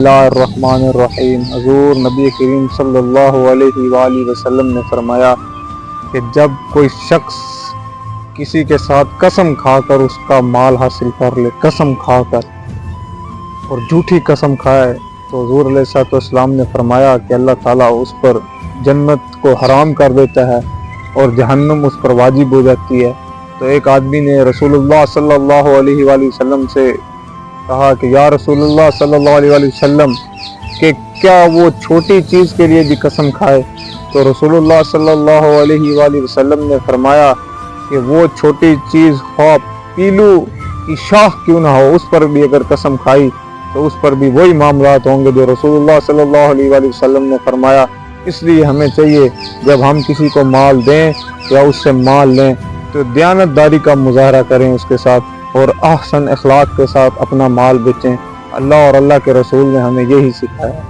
اللہ الرحمن الرحیم۔ حضور نبی کریم صلی اللہ علیہ وآلہ وسلم نے فرمایا کہ جب کوئی شخص کسی کے ساتھ قسم کھا کر اس کا مال حاصل کر لے، قسم کھا کر، اور جھوٹی قسم کھائے، تو حضور علیہ الصلوۃ والسلام نے فرمایا کہ اللہ تعالیٰ اس پر جنت کو حرام کر دیتا ہے اور جہنم اس پر واجب ہو جاتی ہے۔ تو ایک آدمی نے رسول اللہ صلی اللہ علیہ وآلہ وسلم سے کہا کہ یا رسول اللہ صلی اللہ علیہ وآلہ وسلم کہ کیا وہ چھوٹی چیز کے لیے بھی قسم کھائے؟ تو رسول اللہ صلی اللہ علیہ وآلہ وسلم نے فرمایا کہ وہ چھوٹی چیز خواہ پیلو کی شاخ کیوں نہ ہو، اس پر بھی اگر قسم کھائی تو اس پر بھی وہی معاملات ہوں گے جو رسول اللہ صلی اللہ علیہ وآلہ وسلم نے فرمایا۔ اس لیے ہمیں چاہیے جب ہم کسی کو مال دیں یا اس سے مال لیں تو دیانتداری کا مظاہرہ کریں اس کے ساتھ، اور احسن اخلاق کے ساتھ اپنا مال بیچیں۔ اللہ اور اللہ کے رسول نے ہمیں یہی سکھایا ہے۔